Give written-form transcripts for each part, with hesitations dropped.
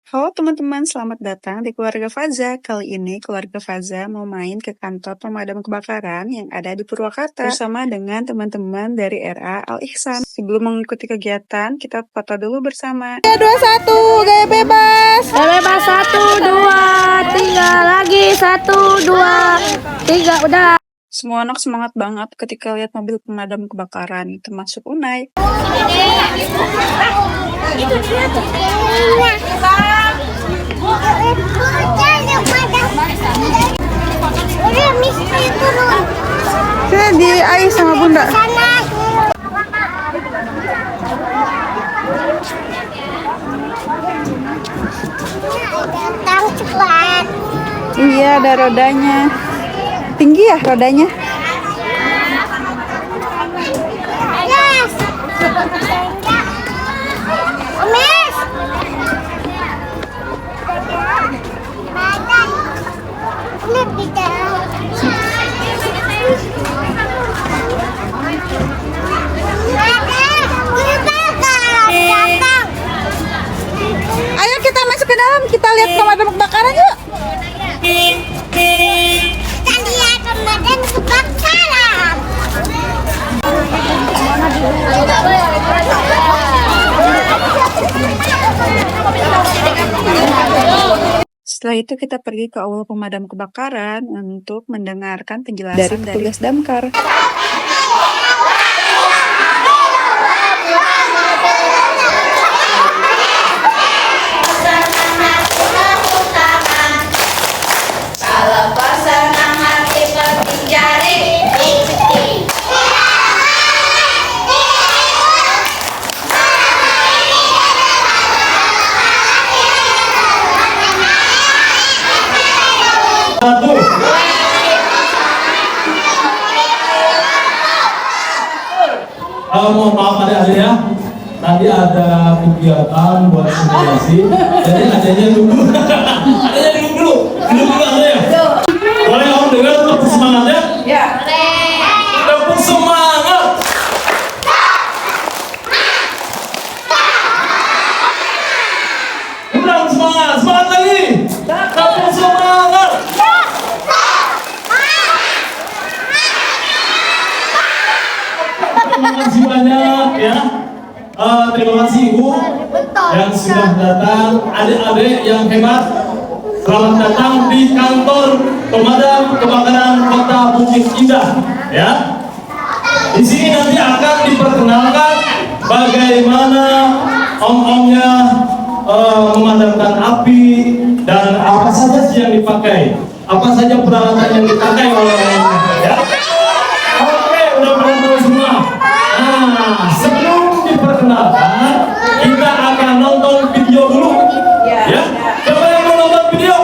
Halo teman-teman, selamat datang di Keluarga Faza. Kali ini Keluarga Faza mau main ke kantor pemadam kebakaran yang ada di Purwakarta bersama dengan teman-teman dari RA Al Ihsan. Sebelum mengikuti kegiatan, kita foto dulu bersama. 3, 2, 1, gaya bebas. Gaya bebas 1, 2, 3 lagi 1, 2, 3 udah. Semua anak semangat banget ketika lihat mobil pemadam kebakaran, termasuk Unai. Saya di air sama bunda. Iya, ada rodanya. Tinggi ya rodanya? Yes. Omes. Lebih jauh. Ayo kita masuk ke dalam, kita lihat pemadam kebakaran yuk. Kita lihat pemadam kebakaran. Setelah itu kita pergi ke aula pemadam kebakaran untuk mendengarkan penjelasan dari petugas damkar. Mohon maaf adik-adik ya, tadi ada kegiatan buat simulasi, jadi adanya dulu, adanya dulu adanya. Boleh om dengar tepuk semangatnya? Ya. Tepuk semangat. Kurang semangat, semangat lagi. Tepuk semangat. Terima kasih banyak ya. Terima kasih Ibu yang sudah datang, adik-adik yang hebat. Selamat datang di kantor pemadam kebakaran Kota Bukit Indah ya. Di sini nanti akan diperkenalkan bagaimana om-omnya memadamkan api dan apa saja sih yang dipakai, apa saja peralatan yang dipakai oleh om-omnya ya. Oke, udah pada tahu semua. Nah, sebelum diperkenalkan, kita akan nonton video dulu. Ya, siapa yang mau nonton video?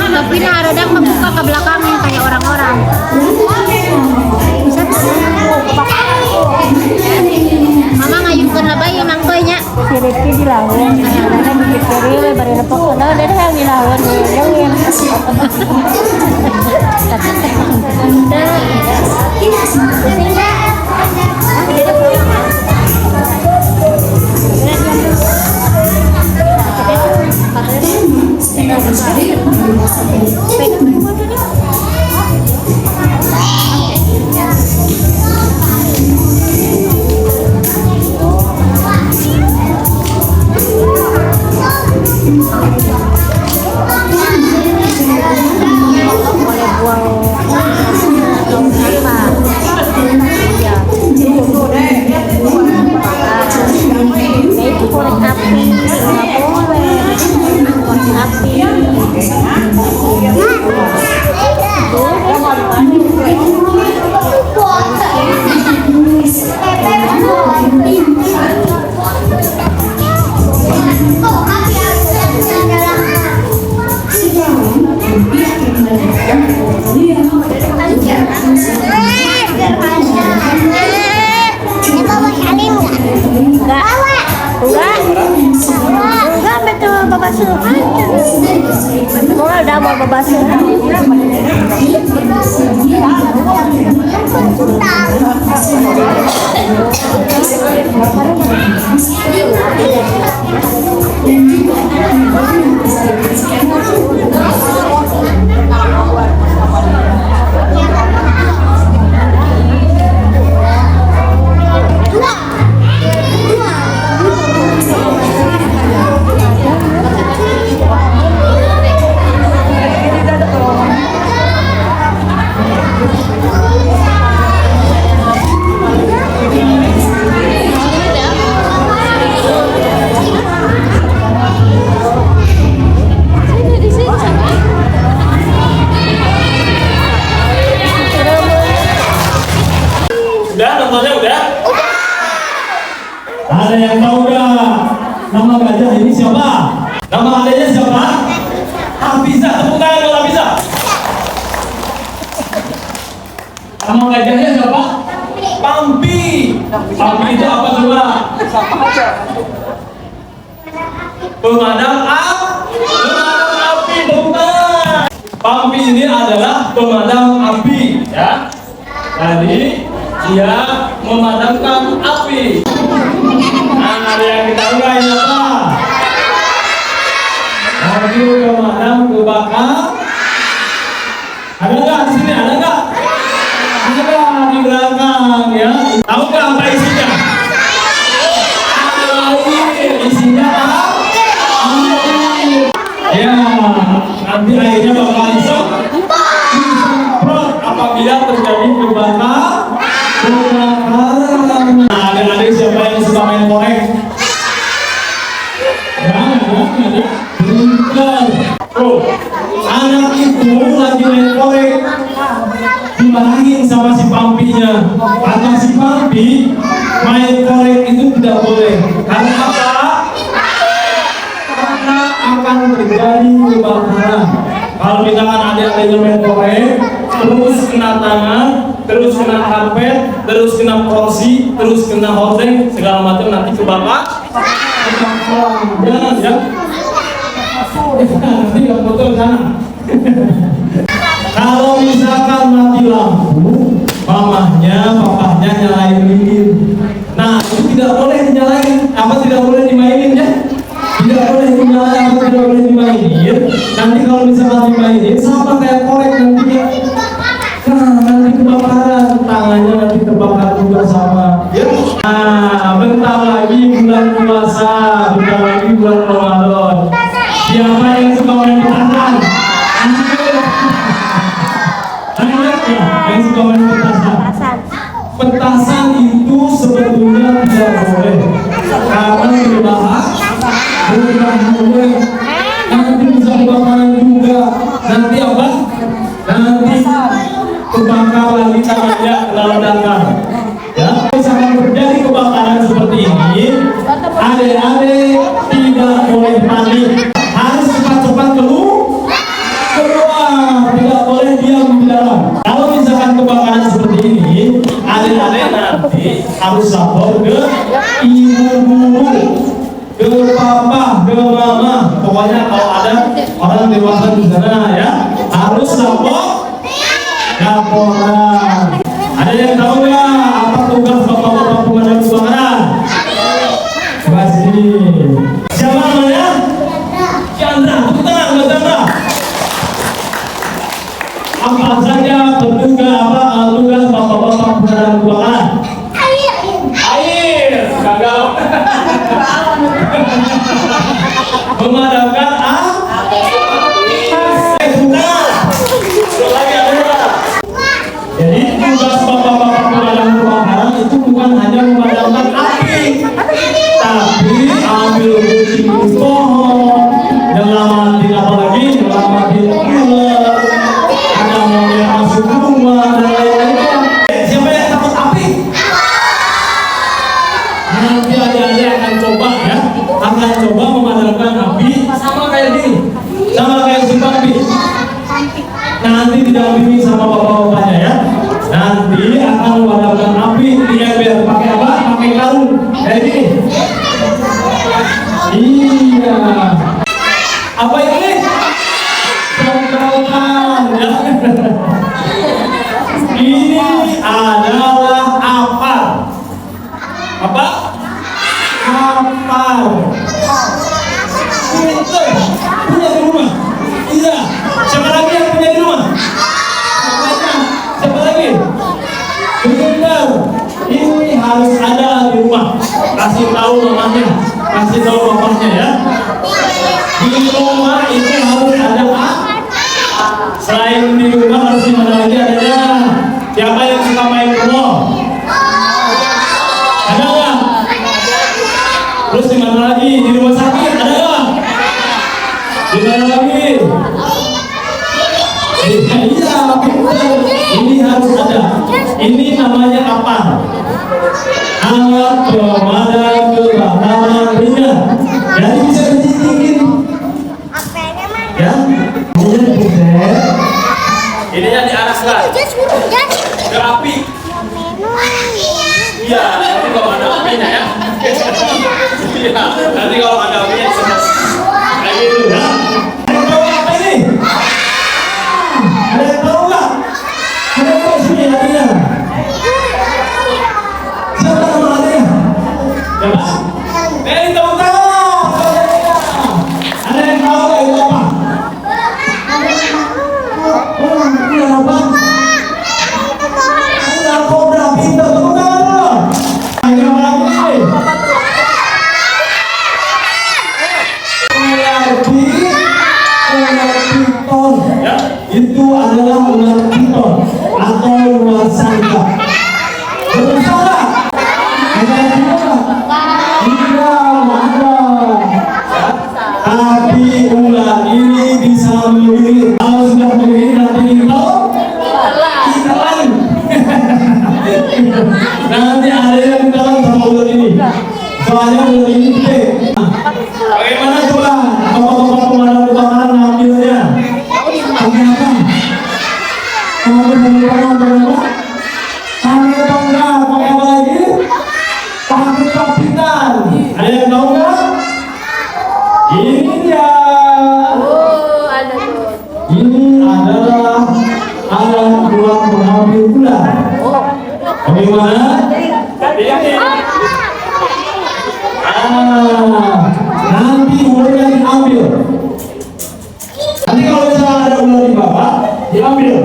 Tapi nah redang membuka ke belakangnya kayak orang-orang. Mama ngayunkeun lah bayi mangkoynya. Si Rizky dilawan, karena dipikir bari nepok sana dan yang dilawan ngeuyeun. Bawa salim nggak? Enggak betul bapak suruh udah mau bapak suruh Udah, nontonnya udah? Ada yang tahu nggak nama gajah ini siapa? Nama adanya siapa? Hafiza, tepuk tangan kalau Hafiza. Nama gajahnya siapa? Pampi. Pampi itu apa coba? Pemadam api. Pemadam api, tepuk tangan. Pampi ini adalah pemadam api, ya. Jadi dia memadamkan api. Nah, ada yang kita tahu ini apa? Mobil pemadam kebakaran. Ada nggak di sini? Ada nggak? Ada di belakang, ya. Tahu nggak apa isinya? Air. Isinya apa? Air. Ya, nanti airnya bakal disemprot apabila terjadi kebakaran. Nah, adik-adik siapa yang suka main korek? Ya, ada. Pintar. Tuh, anak itu lagi main korek, dimarahin sama si pampinya. Kata si pampi, main korek itu tidak boleh. Karena apa? Karena akan terjadi kebakaran. Kalau misalkan adik-adik main korek, terus kena tangan, terus kena karpet, terus kena kursi, terus kena hordeng, segala macam nanti kebakar. Jangan ya. Nanti nggak betul sana. Kalau misalkan mati lampu, mamahnya, papahnya nyalain lilin. Nah, itu tidak boleh dinyalain. Apa tidak boleh dimainin ya? Tidak boleh dinyalain, apa tidak boleh dimainin. Nanti kalau misalkan dimainin, sama kayak korek nantinya. Nah, nanti kebakaran, tangannya nanti terbakar juga sama. Ya. Nah, bentar lagi bulan puasa, bentar lagi bulan Ramadan. Siapa yang suka main petasan? Yang suka main petasan? Petasan itu sebetulnya tidak boleh karena berbahaya. Boleh. Nanti bisa kebakaran juga. Nanti apa? Nanti kebakar lagi tangannya kena ledakan. Ya, misalkan terjadi kebakaran seperti ini, adik-adik tidak boleh panik, harus cepat-cepat keluar, tidak boleh diam di dalam. Kalau misalkan kebakaran seperti ini, adik-adik nanti harus lapor ke ibu guru, ke papa, ke mama, pokoknya kalau ada orang dewasa di sana ya, harus laporan. Ada yang tahu nggak apa tugas bapak-bapak pemadam kebakaran? Coba sini. Siapa namanya? Chandra. Tepuk tangan buat Chandra. Apa saja tugas bapak-bapak pemadam kebakaran? Air. Gagal. Memadamkan api. Jadi tugas bapak-bapak pemadam kebakaran itu bukan hanya memadamkan api, tapi ambil gunting pohon, nyelamatin apa lagi, nyelamatin ular, ada monyet masuk rumah dan lain-lain. Siapa yang takut api? Nanti adik-adik akan coba ya, akan coba memadamkan api sama kayak didampingi sama bapak-bapaknya ya. Nanti akan memadamkan api di ember. Pakai apa? Pakai karung. Kayak gini. Iya. Apa ini? Congkalan ya. Ini adalah apar. Apa? Apar. Pinter. Punya di rumah. Iya. Siapa lagi yang punya di rumah? Siapa lagi? Benar. Ini harus ada di rumah. Kasih tahu mamanya, kasih tahu bapaknya ya. Di rumah itu harus ada apa? Selain di rumah harus di mana lagi adanya? Siapa yang suka main ke mall? Ada nggak? Terus di mana lagi? Di rumah sakit ada nggak? Di mana lagi? Iya, ini harus ada. Ini namanya apa? Alat pemadam kebakaran ringan. Jadi bisa dicicipin. Ya, ininya diarahkan ke api. Iya, nanti kalau ada apinya ya. Iya, nanti kalau ada apinya kayak gitu ya. Tahu apa ini? Ada yang tahu nggak? Ada yang tahu sini artinya? Siapa nama artinya? Siapa? Tepuk tangan. Ada yang tahu nggak itu apa? Oh, itu apa? Ular kobra, pintar. Tepuk tangan dulu. Ini apa lagi? Ular piton. Ya, itu adalah ular piton atau ular sangka. Betul salah? Ada juga? Tidak ada. Tapi ular ini bisa melirik. Kalau sudah melirik nanti ditelan. Nanti ada yang ditelan sama ular ini. Soalnya ular ini gede. Bagaimana coba bapak-bapak pemadam kebakaran ngambilnya? Pakai apa? Pakai tongkat, pakai apa lagi? Pakai kapitan. Ada yang tahu nggak? Ini dia. Ini adalah alat buat mengambil ular. Bagaimana? Ini. Nanti ularnya diambil. Nanti kalau misalnya ada ular di bawah, diambil.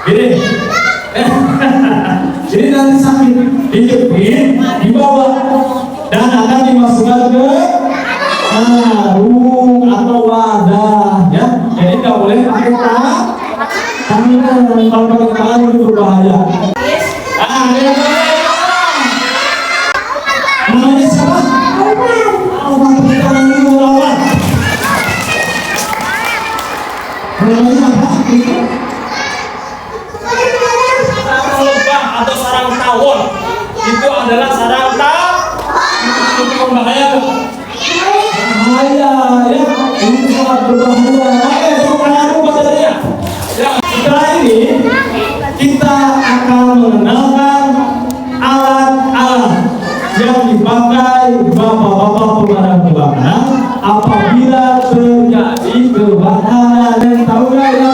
Gini. Jadi nanti sakit, dijepit, dibawa, dan akan dimasukkan ke karung atau wadah, ya. Jadi nggak boleh pakai tangan. Kalau pakai tangan itu berbahaya. Namanya siapa? Alwan. Pakai tangan dulu, Alwan. Namanya apa? Sarang lebah atau sarang tawon itu adalah sarang itu berbahaya. Bahaya ya, ini sangat berbahaya. Oke, semuanya baterainya. Ya, setelah ini kita akan mengenalkan alat-alat yang dipakai bapak-bapak pemadam kebakaran apabila terjadi kebakaran. Yang tahu nggak ya?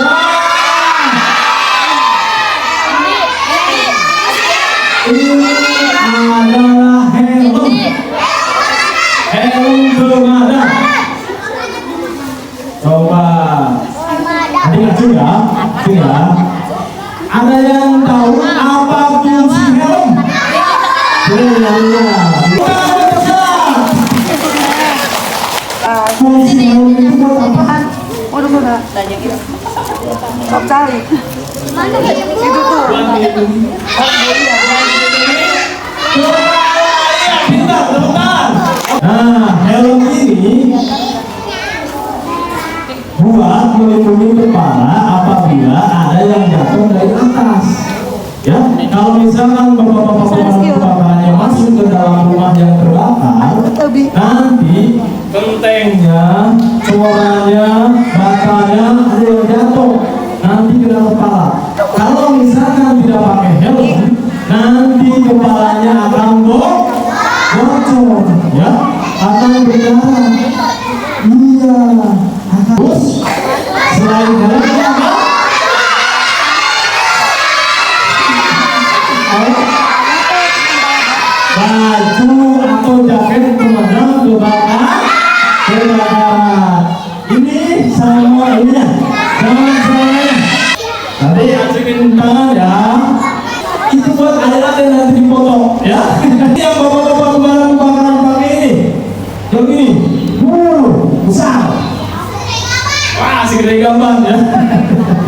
Ini adalah helm pemadam. Coba adik juga, ada yang tahu apa fungsi helm? Fungsi helm itu buat apaan? Udah. Tanya gitu. Sok kali. Mana itu tuh? Nah, helm ini buat melindungi kepala apabila ada yang jatuh dari atas. Ya, kalau misalkan bapak-bapak kebakaran yang masuk ke dalam rumah yang terbakar, nanti gentengnya, suaranya, batanya ada yang jatuh. helmnya apa? Baju atau jaket pemadam kebakaran. Ini sama ini ya, sama. Nanti masukin tangan ya. Itu buat adik-adik nanti dipotong ya. Yang bapak-bapak kebakaran pakai ini, yang ini, besar. Wah, segede gambar ya.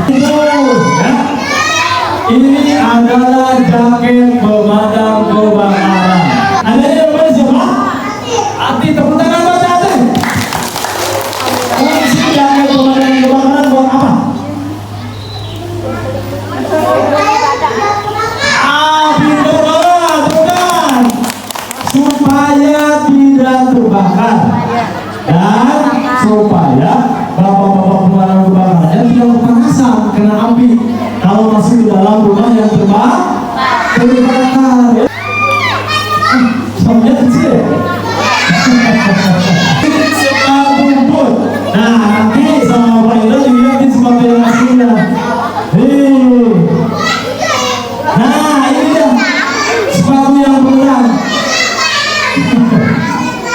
Itu ya. Ini adalah jaket pemadam kebakaran. Ada yang namanya siapa? Ati, tepuk tangan buat Ati. Fungsi jaket pemadam kebakaran buat apa? Pintar banget, bukan? Supaya tidak terbakar dan supaya bapak-bapak pemadam kebakarannya tidak kepanasan kena api kalau masuk di dalam rumah yang terbakar. Soalnya kecil. Sepatu pun. Nah, nanti sama Pak Indra dilihatin sepatu yang aslinya. Nah, ini dia sepatu yang berat.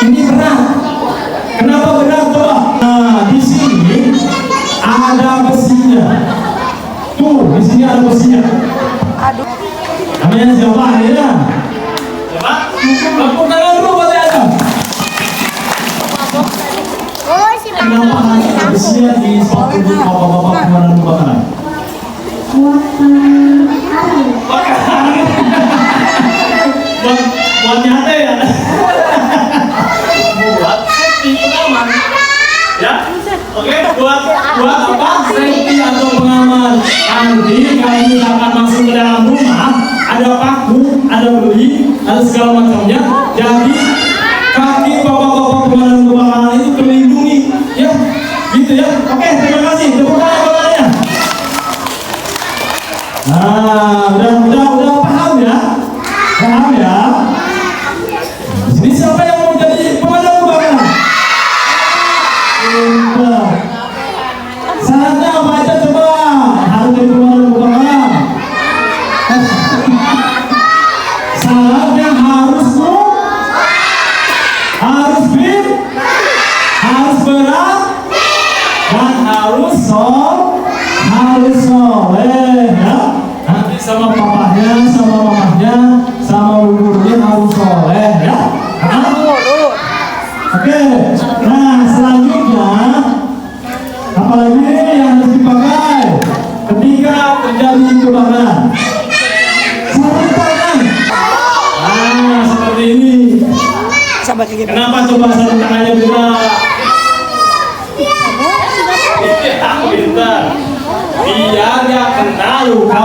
Ini berat. Kenapa berat coba? Nah, di sini ada besinya. Tuh, di sini ada besinya. Namanya siapa ya? Siapa? Tepuk tangan dulu buat Anda. Kenapa ada besinya di sepatu bapak-bapak pemadam kebakaran? Buat nyate ya. Buat safety pengaman. Ya, oke. Buat apa? Safety atau pengaman. Nanti kalau misalkan masuk ke dalam rumah, ada paku, ada beli, ada segala macamnya. Jadi kaki bapak-bapak pemadam kebakaran itu terlindungi, ya, gitu ya. Oke, terima kasih. Tepuk tangan bapak-bapaknya. Nah, udah paham ya? Paham ya? Di sini siapa yang mau jadi pemadam kebakaran? Syaratnya apa aja coba? Harus jadi pemadam kebakaran. Syaratnya harus fit, harus berat, dan harus soleh ya. Nanti sama papahnya, sama mamahnya, sama gurunya harus soleh ya. Oke. Nah, selanjutnya apalagi yang harus dipakai ketika terjadi kebakaran? Sarung tangan. Nah, seperti ini. Kenapa coba sarung tangannya beda? Pintar. Biar gak kena luka.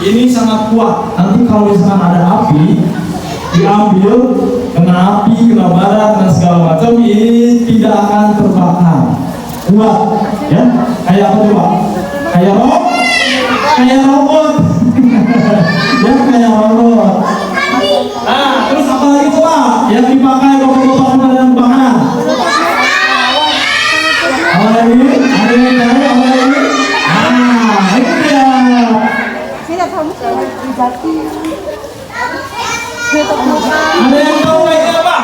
Ini sangat kuat. Nanti kalau misalkan ada api, diambil, kena api, kena bara, kena segala macam, ini tidak akan terbakar. Kuat, ya? Kayak apa coba? Kayak robot. Ya, kayak robot. Nah, terus apa lagi coba yang dipakai bapak-bapak pemadam kebakaran? Apa lagi? Ada yang tahu apa lagi? Nah, itu dia. Ada yang tahu kayaknya apa?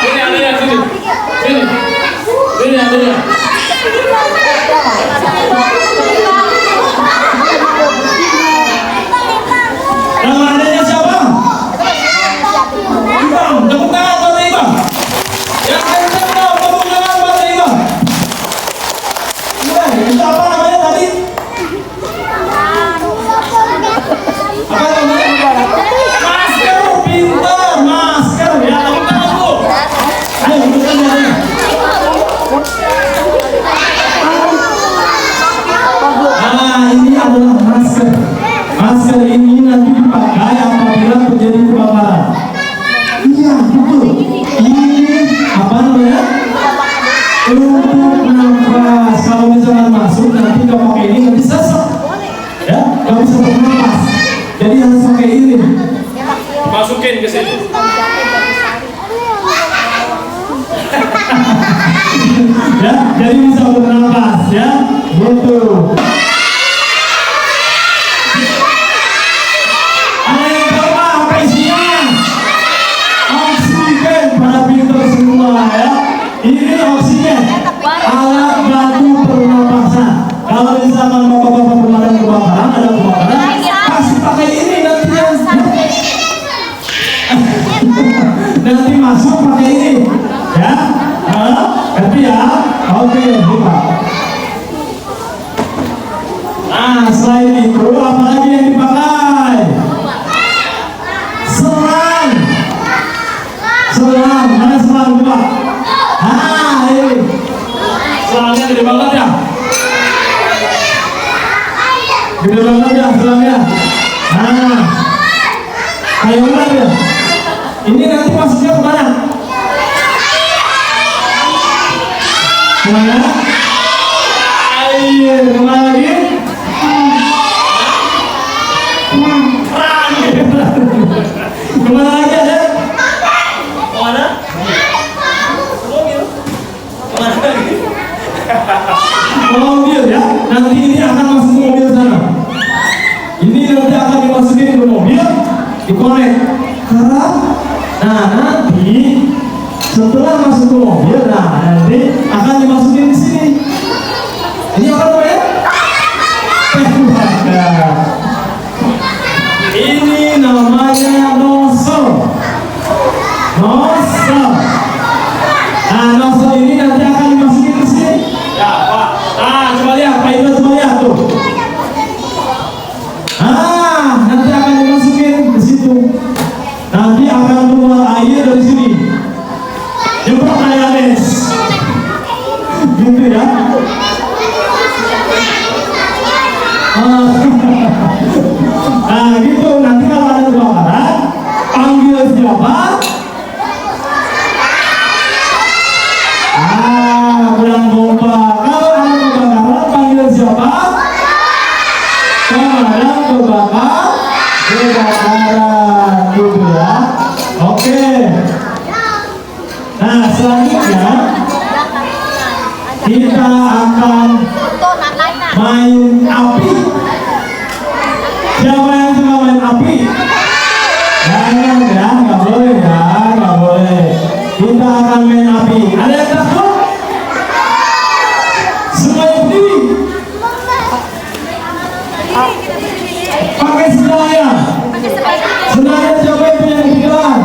Ini ada yang sini. Sini ada yang. Nama adanya siapa? Ibang, tepuk tangan buat Ibang. Yang kencang dong, tepuk tangan buat Ibang. Itu apa namanya tadi? Apa namanya? Masker, pintar, masker. Ya, tepuk tangan dulu. Ayo, tepuk tangan. Nah, ini adalah masker. Masker ini nanti dipakai apabila terjadi kebakaran. Iya, betul. Ini apa namanya? Untuk nafas. Kalau misalkan masuk nanti nggak pakai ini nggak bisa sesek, ya, nggak bisa bernafas. Jadi harus pakai ini. Masukin ke sini. Ya, jadi bisa bernapas ya, gitu. Ada yang tahu apa isinya? Oksigen, pada pintar semua ya. Ini oksigen, alat bantu pernapasan. Kalau misalkan bapak-bapak pemadam kebakaran ada kebakaran, kasih pakai ini nantinya. Nanti masuk pakai ini, ya. Ngerti ya? Oke, buka. Nah, selain itu apa lagi yang dipakai? Selang. Selang, mana selang coba? Ini. Selangnya gede banget ya? Gede banget ya selangnya. Nah, kayak ular ya. Ini nanti masuknya kemana? Kemana? Air, kemana lagi? Kemana lagi ada? Kemana? Mobil. Kemana lagi? Mobil ya. Nanti ini akan masuk mobil sana. Ini nanti akan dimasukin ke mobil, dikonek. Karena, nah nanti setelah masuk ke mobil, nah nanti akan dimasukin di sini. Ini apa namanya? Tembaga. Ini namanya nozzle. Nozzle. Nah nozzle ini nanti akan dimasukin ke sini. Ya Pak. Nah coba lihat, Pak Ibu coba lihat tuh. Nanti akan dimasukin ke situ. Nanti akan keluar air dari sini. Jemput air es. Gitu ya. Nah gitu, nanti kalau ada kebakaran panggil siapa? Bilang bomba. Kalau ada kebakaran panggil siapa? Pemadam kebakaran. Gitu ya. Oke. Nah selanjutnya kita akan main api. Siapa yang suka main api? Jangan ya, nggak boleh ya, nggak boleh. Kita akan main api. Ada yang takut? Semuanya berdiri. Pakai sendalnya. Sendalnya siapa itu yang dibilang?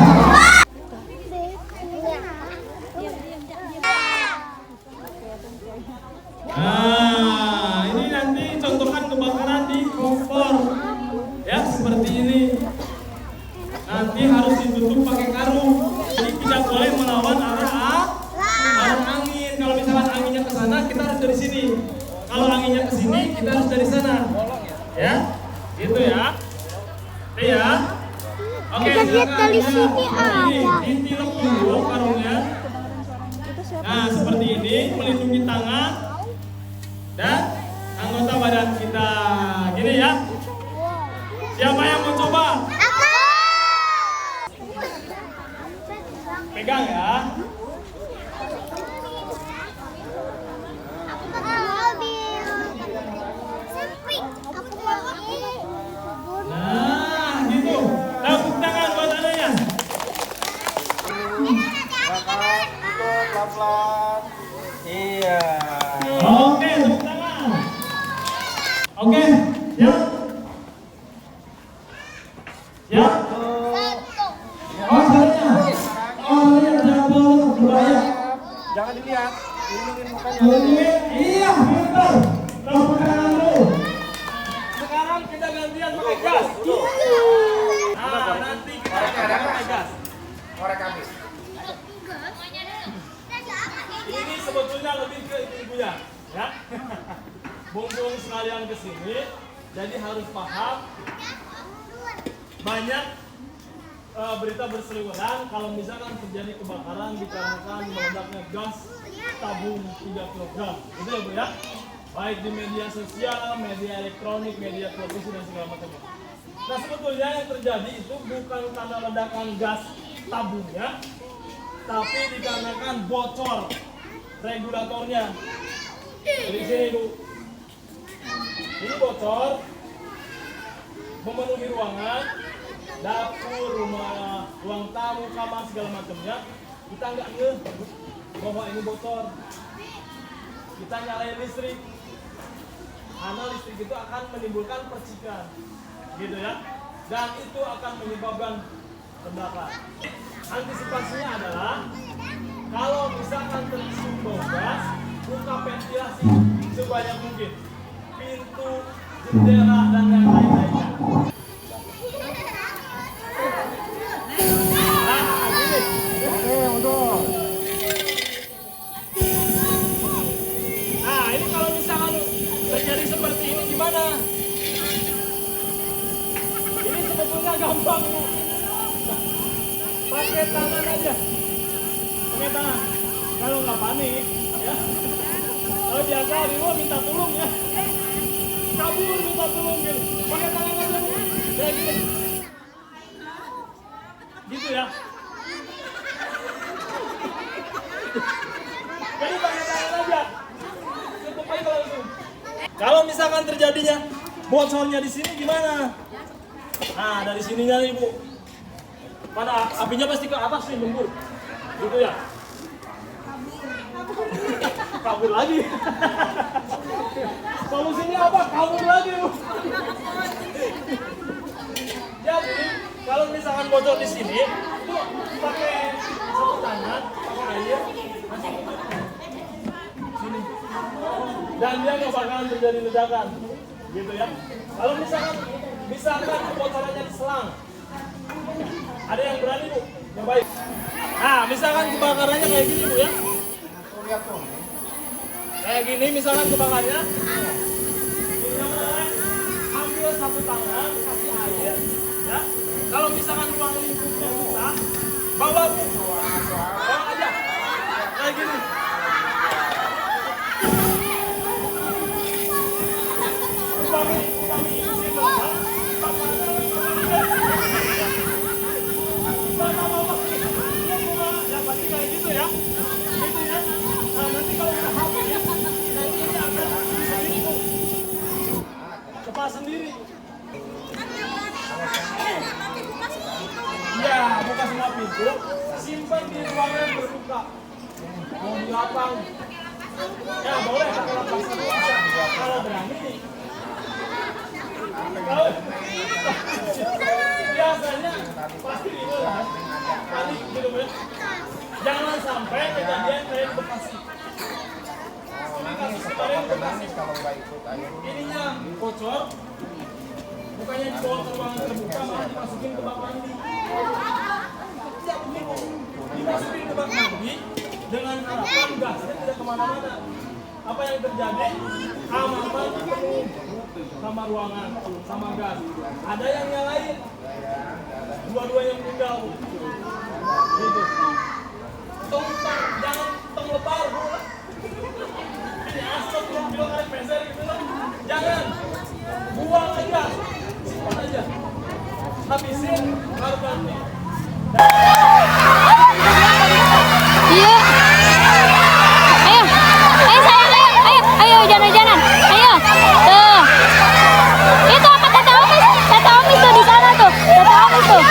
Nah, ini nanti contohkan kebakaran di kompor. Ya, seperti ini. Nanti harus ditutup pakai karung. Jadi tidak boleh melawan arah angin. Kalau misalkan anginnya ke sana, kita harus dari sini. Kalau anginnya ke sini, kita harus dari sana. Ya, gitu ya. Oke ya. Oke, silakan. Ditilep dulu karungnya. Nah, seperti ini, melindungi tangan dan anggota badan kita. Gini ya. Siapa yang mau coba? Pegang ya. Nah, gitu. Tepuk tangan buat adanya. Pelan-pelan. Iya. Oke, tepuk tangan. Oke, siap. Siap. Oh, caranya. Oh, lihat jatuh berbahaya. Jangan dilihat. Lindungin mukanya. Iya, pintar. Tepuk tangan dulu. Sekarang kita gantian pakai gas. Nah, nanti kita pakai gas. Korek api. Ini sebetulnya lebih ke ibu-ibunya, ya. Bung-bung sekalian ke sini, jadi harus paham. Banyak berita berseliweran kalau misalkan terjadi kebakaran dikarenakan meledaknya gas tabung 3 kg. Itu ya Bu ya. Baik di media sosial, media elektronik, media televisi dan segala macam. Nah sebetulnya yang terjadi itu bukan karena ledakan gas tabungnya, tapi dikarenakan bocor regulatornya. Dari sini Bu, ini bocor memenuhi ruangan, dapur, ruang tamu, kamar segala macamnya. Kita nggak ngeh bahwa ini bocor. Kita nyalain listrik, karena listrik itu akan menimbulkan percikan, gitu ya, dan itu akan menyebabkan ledakan. Antisipasinya adalah kalau misalkan tercium bau gas, buka ventilasi sebanyak mungkin, pintu, jendela, dan yang lain-lainnya. Nah, ini kalau misalkan terjadi seperti ini gimana? Ini sebetulnya gampang Bu. Pakai tangan aja. Pakai tangan. Kalau nggak panik, ya. Kalau biasa di rumah minta tolong ya. Kabur minta tolong gitu. Pakai tangan aja Bu. Kayak gini. Gitu ya. Jadi pakai tangan aja. Tutup aja langsung. Kalau misalkan terjadinya bocornya di sini gimana? Nah, dari sininya nih Bu. Pada apinya pasti ke atas nih membur. Gitu ya. Kabur lagi. Solusinya apa? Kabur lagi Bu. Jadi kalau misalkan bocor di sini, tuh pakai satu tangan, pakai air, masih sini. Dan dia nggak bakalan terjadi ledakan, gitu ya. Kalau misalkan kebocorannya di selang, ada yang berani Bu? Yang baik. Nah, misalkan kebakarannya kayak gini Bu ya. Kayak gini misalkan kebakarnya, ambil satu tangan, kasih air, ya. Kalau misalkan ruang lingkupnya kita, bawa Bu, bawa aja, kayak gini. Ya pasti kayak gitu ya, gitu ya. Nah, nanti kalau udah habis, nanti ini akan sendiri Bu, cepat sendiri. Ya, buka semua pintu, simpan di ruangan terbuka. Mau di lapang, ya boleh pakai lapang satu bisa. Kalau berani, kalau biasanya pasti gitu kan, panik gitu ya. Jangan sampai kejadian kayak di Bekasi. Kasus kemarin di Bekasi, ininya bocor. Bukannya dibawa ke ruangan terbuka, malah dimasukin ke bak mandi. Tidak begitu. Dimasukin ke bak mandi dengan harapan gasnya tidak kemana-mana. Apa yang terjadi? Aman penuh sama ruangan, sama gas. Ada yang nyalain, dua-duanya meninggal. Gitu. Jangan tong lebar, Bu. Ini asap tuh, bilang karet peser gitu lah. Jangan. Buang aja. Simpan aja. Habisin, baru ganti. Iya. Ayo. Ayo sayang, ayo. Ayo jalan-jalan. Ayo. Tuh. Itu apa kata Omis? Kata Omis tuh di sana tuh. Kata Omis tuh.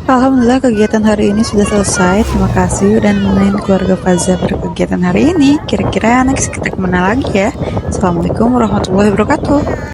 Alhamdulillah kegiatan hari ini sudah selesai. Terima kasih udah nemenin keluarga Faza berkegiatan hari ini. Kira-kira next kita kemana lagi ya? Assalamualaikum warahmatullahi wabarakatuh.